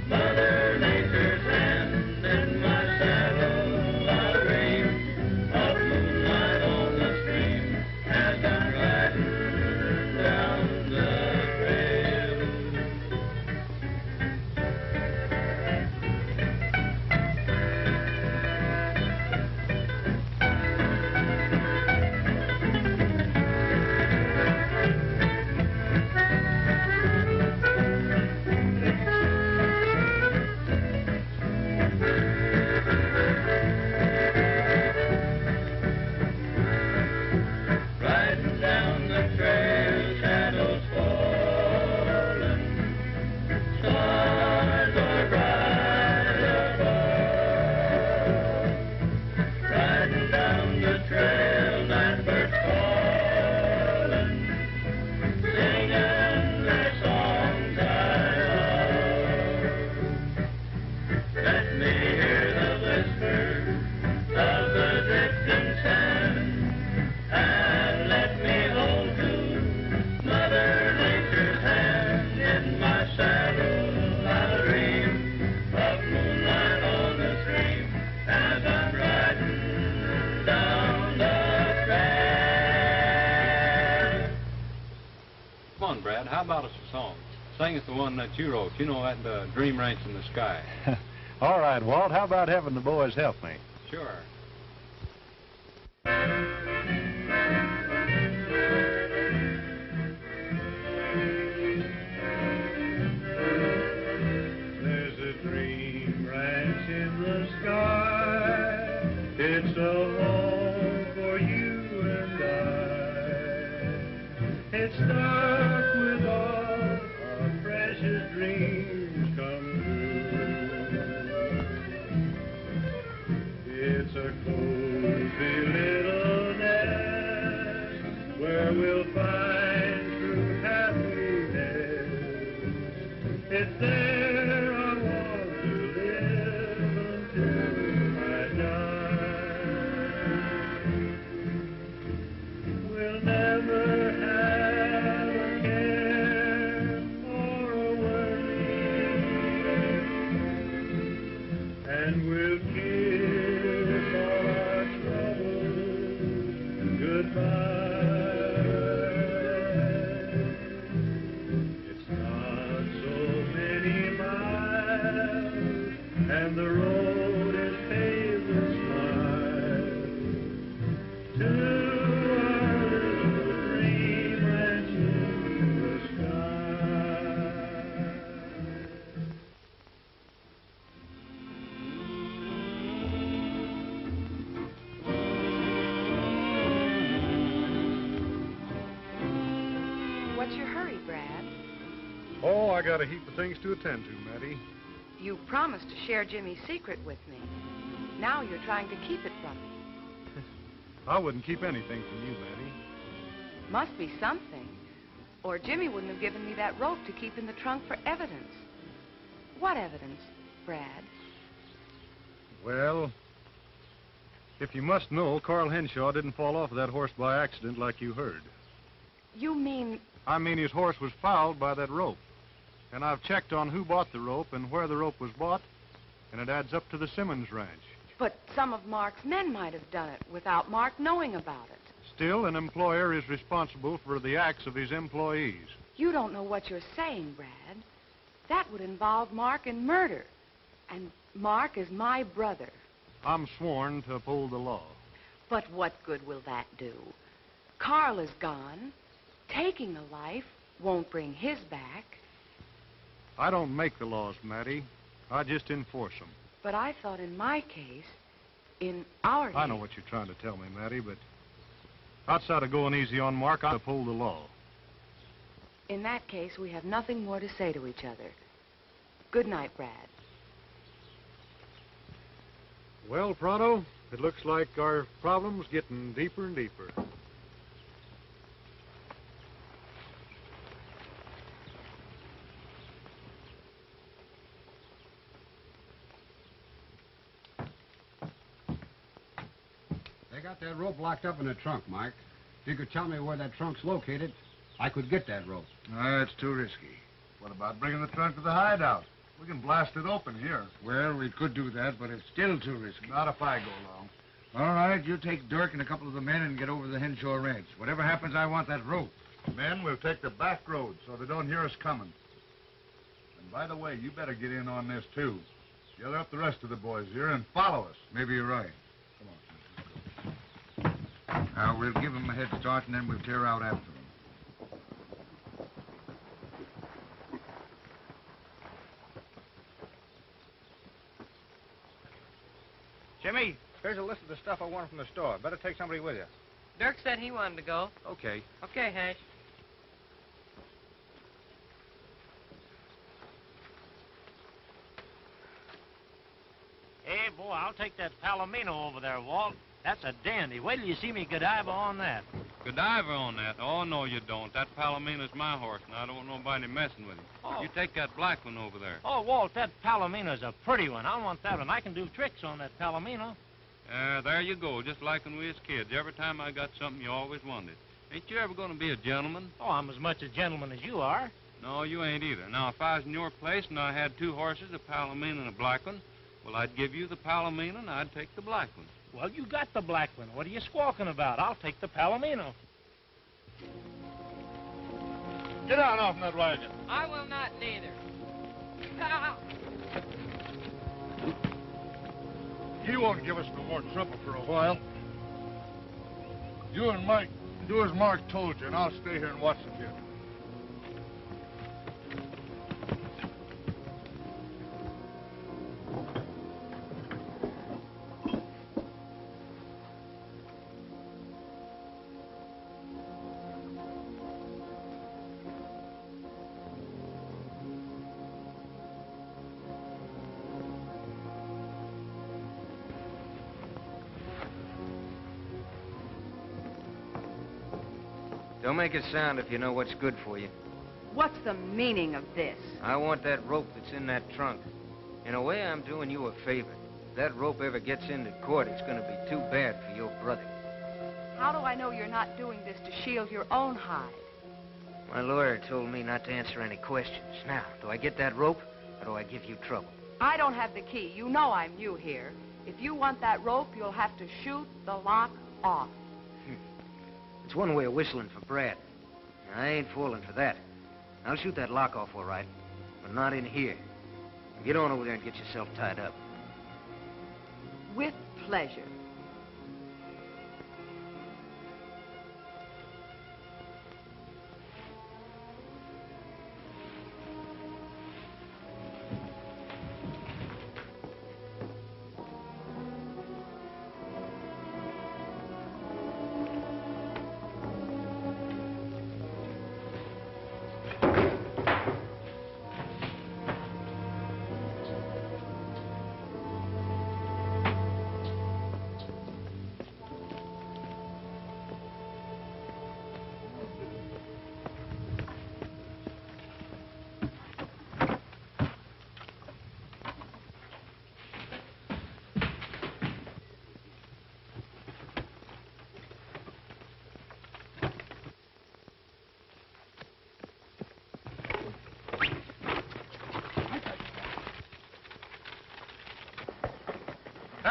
S17: Mother Nature's hand. In my saddle I'll dream of moonlight on the stream as I'm riding down the trail. Riding down the trail, shadows falling, stars are bright above. Riding down the trail, nightbirds calling, singing their songs I love. Let me hear the whisper of the drifting sand, and let me hold you, Mother Nature's hand. In my saddle I'll dream of moonlight on the stream as I'm riding down the trail.
S15: Come on, Brad, how about us a song? Sing us the one that you wrote. You know that Dream Ranch in the Sky.
S18: All right, Walt, how about having the boys help me?
S15: Sure.
S17: There's a dream ranch in the sky. It's a home for you and I. It's dark with all our precious dreams come true. It's a cozy little nest where we'll find true happiness. It's there I want to live until I die. We'll never have
S6: What's your hurry, Brad?
S18: Oh, I got a heap of things to attend to, Mattie.
S6: You promised to share Jimmy's secret with me. Now you're trying to keep it from me.
S18: I wouldn't keep anything from you, Mattie.
S6: Must be something. Or Jimmy wouldn't have given me that rope to keep in the trunk for evidence. What evidence, Brad?
S18: Well, if you must know, Carl Henshaw didn't fall off of that horse by accident like you heard.
S6: You mean...
S18: I mean his horse was fouled by that rope. And I've checked on who bought the rope and where the rope was bought, and it adds up to the Simmons Ranch.
S6: But some of Mark's men might have done it without Mark knowing about it.
S18: Still, an employer is responsible for the acts of his employees.
S6: You don't know what you're saying, Brad. That would involve Mark in murder. And Mark is my brother.
S18: I'm sworn to uphold the law.
S6: But what good will that do? Carl is gone. Taking a life won't bring his back.
S18: I don't make the laws, Mattie. I just enforce them.
S6: But I thought in my case, in our case...
S18: I know what you're trying to tell me, Mattie, but outside of going easy on Mark, I uphold the law.
S6: In that case, we have nothing more to say to each other. Good night, Brad.
S18: Well, Pronto, it looks like our problem's getting deeper and deeper.
S13: They got that rope locked up in the trunk, Mike. If you could tell me where that trunk's located, I could get that rope.
S10: It's too risky. What about bringing the trunk to the hideout? We can blast it open here.
S13: Well, we could do that, but it's still too risky.
S10: Not if I go along.
S4: All right, you take Dirk and a couple of the men and get over to the Henshaw Ranch. Whatever happens, I want that rope.
S10: Men, we'll take the back road so they don't hear us coming. And by the way, you better get in on this, too. Gather up the rest of the boys here and follow us.
S4: Maybe you're right.
S10: Come on.
S4: Now, we'll give them a head start, and then we'll tear out after them.
S11: Jimmy, here's a list of the stuff I wanted from the store. Better take somebody with you.
S3: Dirk said he wanted to go.
S11: Okay.
S3: Okay, Hash.
S1: Hey, boy, I'll take that Palomino over there, Walt. That's a dandy. Wait till you see me Godiva on that.
S15: Godiva on that? Oh, no, you don't. That Palomino's my horse, and I don't want nobody messing with him.
S1: Oh.
S15: You take that black one over there.
S1: Oh, Walt, that Palomino's a pretty one. I want that one. I can do tricks on that Palomino.
S15: There you go, just like when we was kids. Every time I got something, you always wanted. Ain't you ever going to be a gentleman?
S1: Oh, I'm as much a gentleman as you are.
S15: No, you ain't either. Now, if I was in your place and I had two horses, a Palomino and a black one, well, I'd give you the Palomino and I'd take the black one.
S1: Well, you got the black one. What are you squawking about? I'll take the Palomino.
S18: Get down off that wagon.
S3: I will not neither.
S10: He won't give us no more trouble for a while. You and Mike do as Mark told you, and I'll stay here and watch the kid.
S16: Don't make a sound if you know what's good for you.
S6: What's the meaning of this?
S16: I want that rope that's in that trunk. In a way, I'm doing you a favor. If that rope ever gets into court, it's going to be too bad for your brother.
S6: How do I know you're not doing this to shield your own hide?
S16: My lawyer told me not to answer any questions. Now, do I get that rope, or do I give you trouble?
S6: I don't have the key. You know I'm new here. If you want that rope, you'll have to shoot the lock off.
S16: It's one way of whistling for Brad. I ain't falling for that. I'll shoot that lock off all right, but not in here. Get on over there and get yourself tied up.
S6: With pleasure.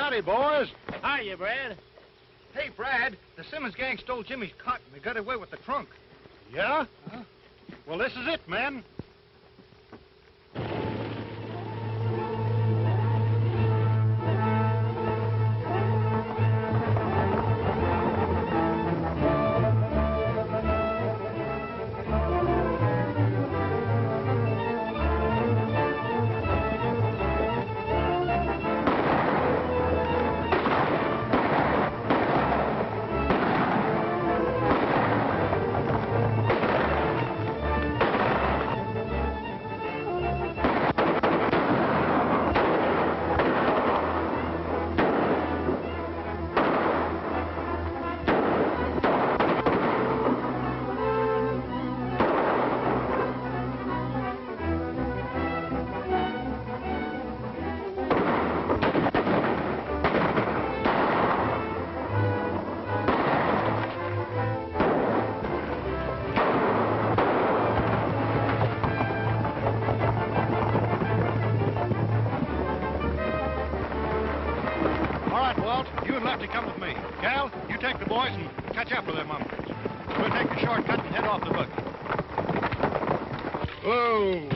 S18: Howdy, boys.
S1: Hiya, Brad.
S2: Hey, Brad, the Simmons gang stole Jimmy's cot and they got away with the trunk.
S18: Yeah? Well, this is it, men. Come with me. Cal, you take the boys and catch up with them mummers. We'll take the shortcut and head off the buggy.
S10: Whoa!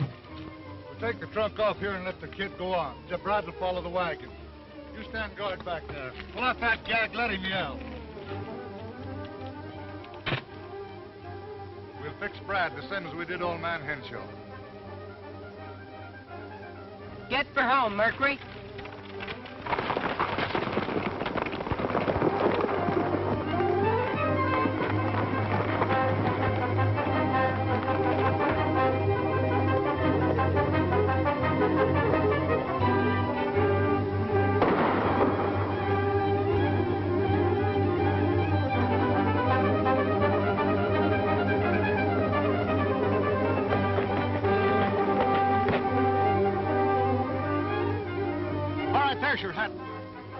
S10: We'll take the trunk off here and let the kid go on. Brad will follow the wagon. You stand guard back there. Pull out that gag, let him yell.
S18: We'll fix Brad the same as we did old man Henshaw.
S3: Get for home, Mercury.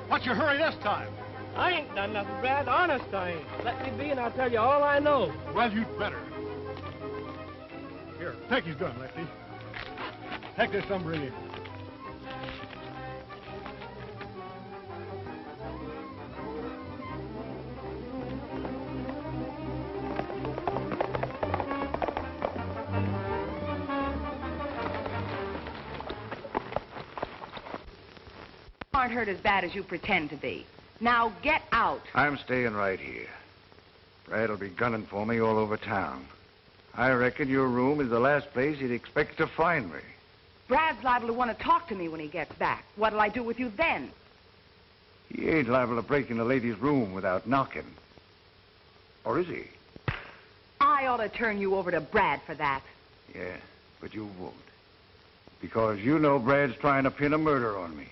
S18: What's your hurry this time?
S9: I ain't done nothing, Brad. Honest, I ain't. Let me be and I'll tell you all I know.
S18: Well, you'd better. Here, take his gun, Lefty. Take this umbrella in.
S6: Aren't hurt as bad as you pretend to be. Now get out.
S4: I'm staying right here. Brad'll be gunning for me all over town. I reckon your room is the last place he'd expect to find me.
S6: Brad's liable to want to talk to me when he gets back. What'll I do with you then?
S4: He ain't liable to break in a lady's room without knocking. Or is he?
S6: I ought to turn you over to Brad for that.
S4: Yeah, but you won't. Because you know Brad's trying to pin a murder on me.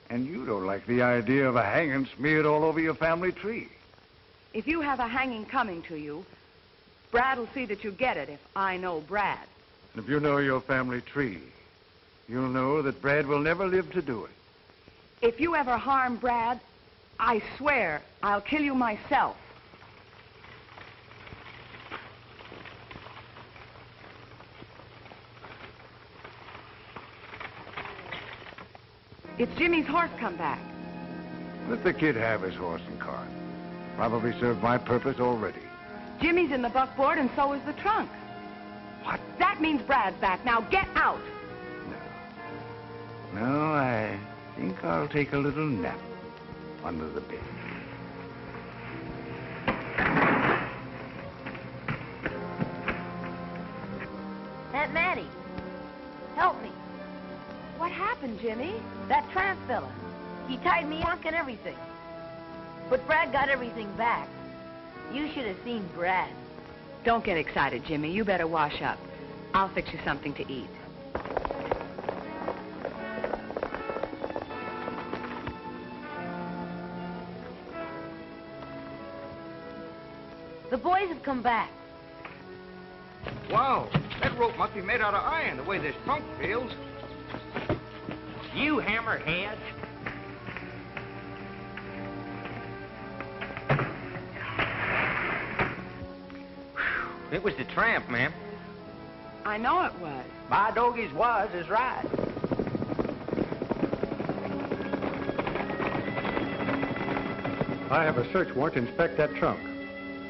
S4: And you don't like the idea of a hanging smeared all over your family tree.
S6: If you have a hanging coming to you, Brad'll see that you get it if I know Brad.
S4: And if you know your family tree, you'll know that Brad will never live to do it.
S6: If you ever harm Brad, I swear I'll kill you myself. It's Jimmy's horse come back.
S4: Let the kid have his horse and cart. Probably served my purpose already.
S6: Jimmy's in the buckboard and so is the trunk.
S4: What?
S6: That means Brad's back. Now get out.
S4: No, I think I'll take a little nap under the bed.
S12: Aunt Mattie, help me.
S6: What happened, Jimmy?
S12: That tramp fella. He tied me up and everything. But Brad got everything back. You should have seen Brad.
S6: Don't get excited, Jimmy. You better wash up. I'll fix you something to eat.
S12: The boys have come back.
S11: Wow, that rope must be made out of iron, the way this trunk feels.
S1: You hammerhead.
S11: It was the tramp, ma'am.
S6: I know it was.
S11: My doggies was is right.
S18: I have a search warrant to inspect that trunk.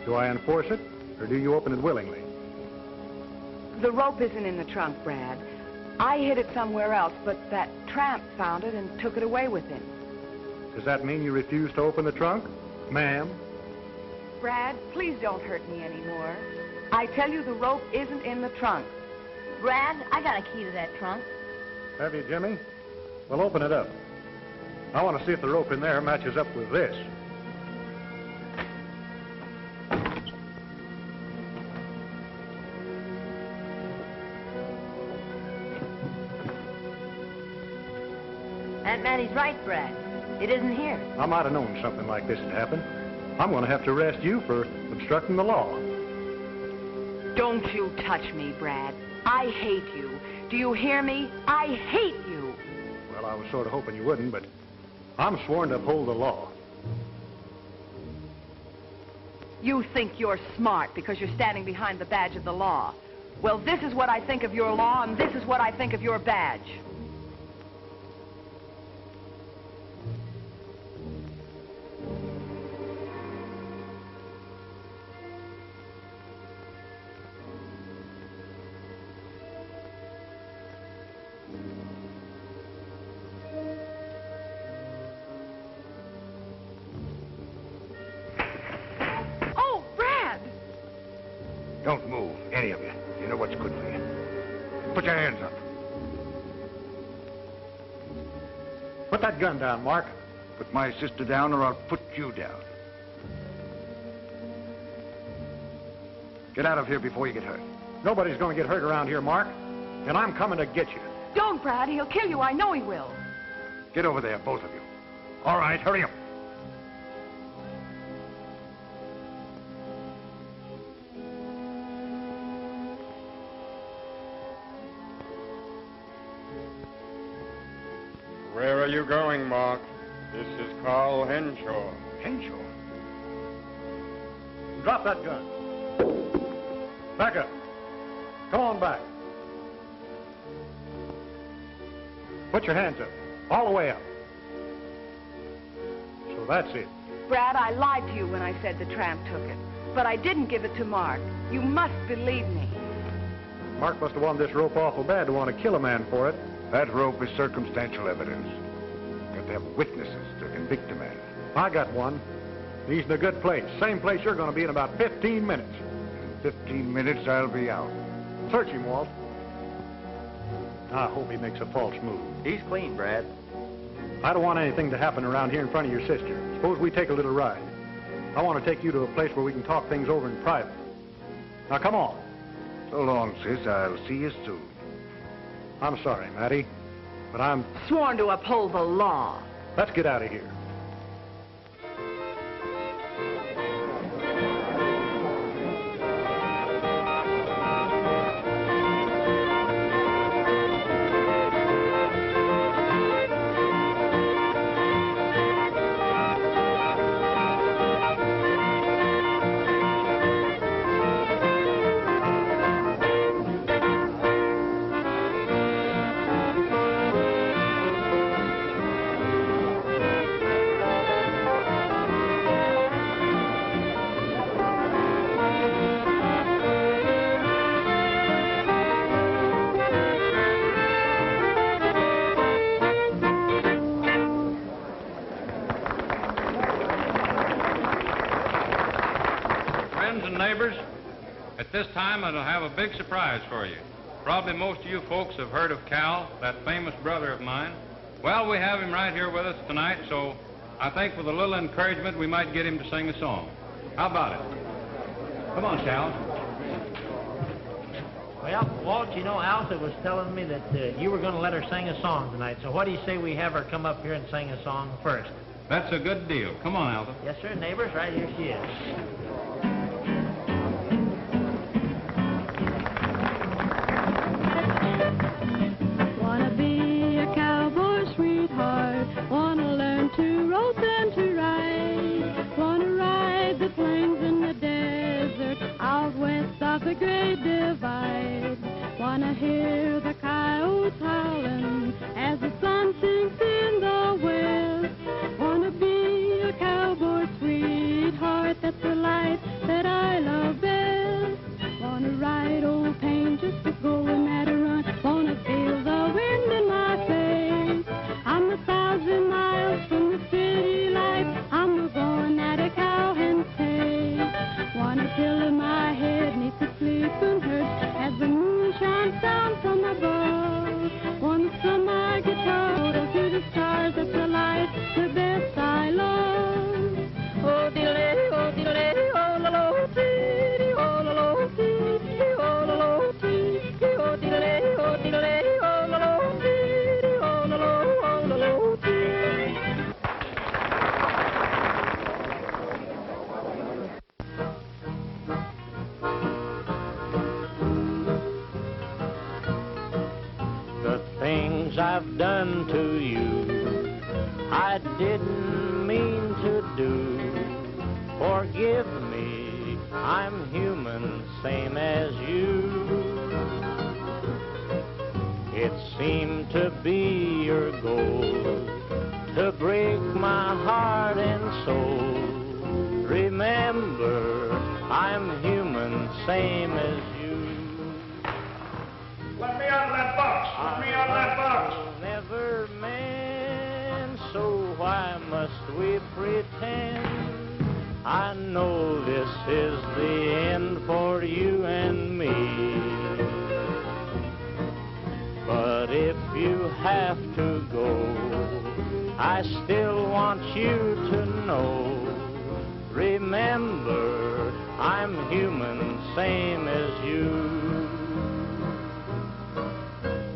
S18: Do I enforce it, or do you open it willingly?
S6: The rope isn't in the trunk, Brad. I hid it somewhere else, but that tramp found it and took it away with him.
S18: Does that mean you refuse to open the trunk, ma'am?
S6: Brad, please don't hurt me anymore. I tell you the rope isn't in the trunk.
S12: Brad, I got a key to that trunk.
S18: Have you, Jimmy? Well, open it up. I want to see if the rope in there matches up with this.
S12: Aunt Mattie's right, Brad. It isn't here.
S18: I might have known something like this would happen. I'm going to have to arrest you for obstructing the law.
S6: Don't you touch me, Brad. I hate you. Do you hear me? I hate you.
S18: Well, I was sort of hoping you wouldn't, but I'm sworn to uphold the law.
S6: You think you're smart because you're standing behind the badge of the law. Well, this is what I think of your law, and this is what I think of your badge.
S4: Don't move, any of you. You know what's good for you. Put your hands up.
S18: Put that gun down, Mark.
S4: Put my sister down or I'll put you down. Get out of here before you get hurt.
S18: Nobody's going to get hurt around here, Mark. And I'm coming to get you.
S6: Don't, Brad. He'll kill you. I know he will.
S4: Get over there, both of you. All right, hurry up.
S15: Where are you going, Mark? This is Carl Henshaw.
S4: Henshaw?
S18: Drop that gun. Back up. Come on back. Put your hands up. All the way up. So that's it.
S6: Brad, I lied to you when I said the tramp took it. But I didn't give it to Mark. You must believe me.
S18: Mark must have wanted this rope awful bad to want to kill a man for it.
S4: That rope is circumstantial evidence. Got to have witnesses to convict a man.
S18: I got one. He's in a good place. Same place you're going to be in about 15 minutes.
S4: In 15 minutes, I'll be out.
S18: Search him, Walt. I hope he makes a false move.
S5: He's clean, Brad.
S18: I don't want anything to happen around here in front of your sister. Suppose we take a little ride. I want to take you to a place where we can talk things over in private. Now, come on.
S4: So long, sis. I'll see you soon.
S18: I'm sorry, Mattie, but I'm
S6: sworn to uphold the law.
S18: Let's get out of here.
S15: At this time, I'll have a big surprise for you. Probably most of you folks have heard of Cal, that famous brother of mine. Well, we have him right here with us tonight, so I think with a little encouragement, we might get him to sing a song. How about it? Come on, Cal.
S1: Well, Walt, you know, Alta was telling me that you were going to let her sing a song tonight, so what do you say we have her come up here and sing a song first?
S15: That's a good deal. Come on, Alta.
S1: Yes, sir, neighbors, right here she is.
S19: Wanna learn to rope and to ride. Wanna ride the plains in the desert out west of the Great Divide. Wanna hear the coyotes howling as the sun sinks in the west. Wanna be a cowboy, sweet
S1: I've done to you I didn't mean to do. Forgive me, I'm human, same as you. It seemed to be your goal to break my heart and soul. Remember, I'm human, same as you.
S10: Let me out of that box! Let me out of that box!
S1: Never meant, so why must we pretend? I know this is the end for you and me. But if you have to go, I still want you to know. Remember, I'm human, same as you.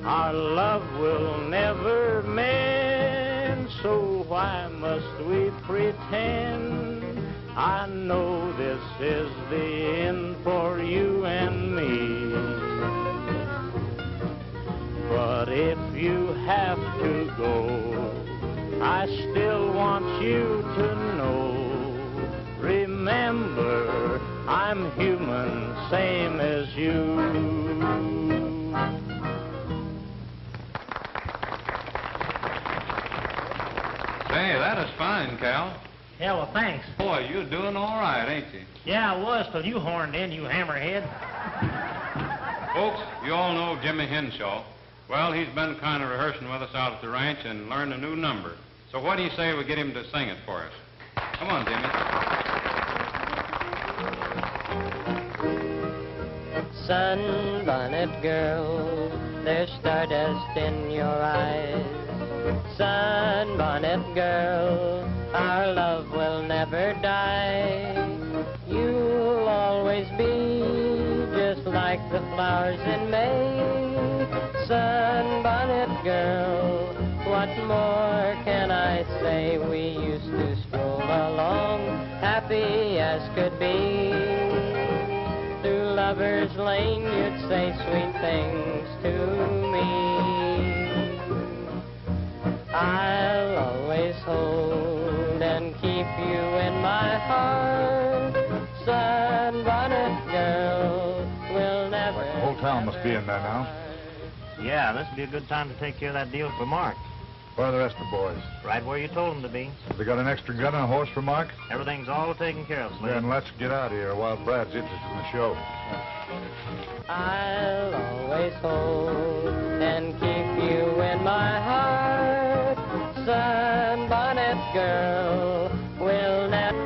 S1: Our love will never mend, so why must we pretend? I know this is the end for you and me. But if you have to go, I still want you to know. Remember, I'm human, same as you.
S15: Say, that is fine, Cal.
S1: Yeah, well, thanks.
S15: Boy, you're doing all right, ain't you?
S1: Yeah, I was till you horned in, you hammerhead.
S15: Folks, you all know Jimmy Henshaw. Well, he's been kind of rehearsing with us out at the ranch and learned a new number. So what do you say we get him to sing it for us? Come on, Jimmy.
S3: Sunbonnet girl, there's stardust in your eyes. Sunbonnet girl, our love will never die. You'll always be just like the flowers in May. Sunbonnet girl, what more can I say? We used to stroll along, happy as could be. Through Lover's Lane, you'd say sweet things to me. I'll always hold and keep you in my heart. Sunbonnet girl, will never...
S10: The whole town must be in there now.
S1: Yeah, this'd be a good time to take care of that deal for Mark.
S10: Where are the rest of the boys?
S1: Right where you told them to be.
S10: Have they got an extra gun and a horse for Mark?
S1: Everything's all taken care of, Slim.
S10: Then let's get out of here while Brad's interested in the show.
S3: I'll always hold and keep you in my heart. Sunbonnet girl will never...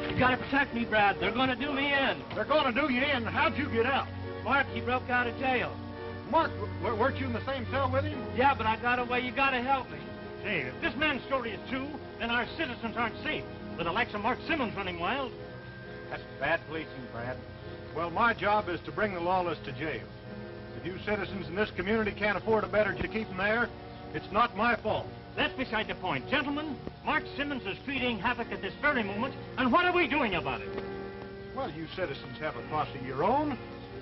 S9: You gotta protect me, Brad. They're gonna do me in.
S18: They're going to do you in. How'd you get out?
S9: Mark, he broke out of jail.
S18: Mark, weren't you in the same cell with him?
S9: Yeah, but I got away. You gotta help me.
S18: Hey, if this man's story is true, then our citizens aren't safe. With the likes of Mark Simmons running wild. That's bad policing, Brad. Well, my job is to bring the lawless to jail. If you citizens in this community can't afford a better to keep them there, it's not my fault. That's beside the point. Gentlemen, Mark Simmons is creating havoc at this very moment, and what are we doing about it? Well, you citizens have a posse of your own.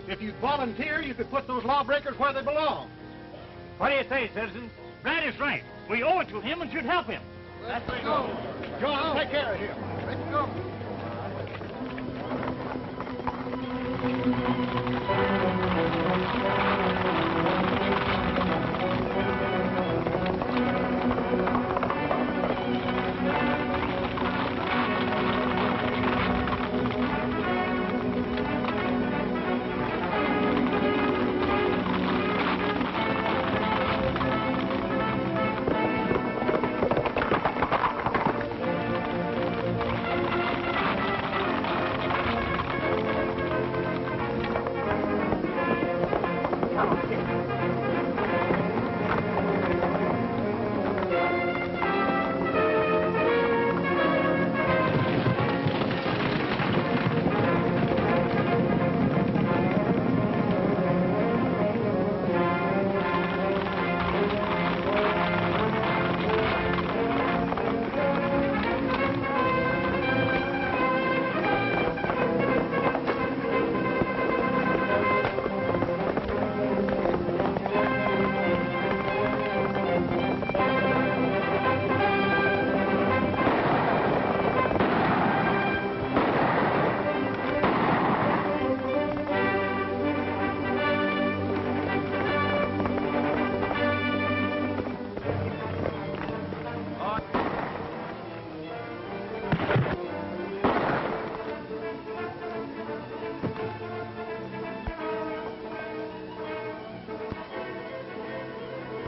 S18: If you'd volunteer, you could put those lawbreakers where they belong. What do you say, citizens? Brad is right. We owe it to him and should help him. Let's go. Go on, take care of him. Let's go.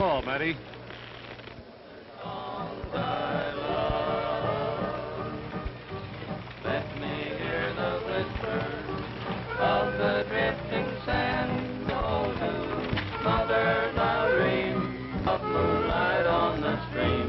S18: call, Matty.
S3: Let me hear the whisper of the drifting sand. Oh, to mother, the ring of moonlight on the stream.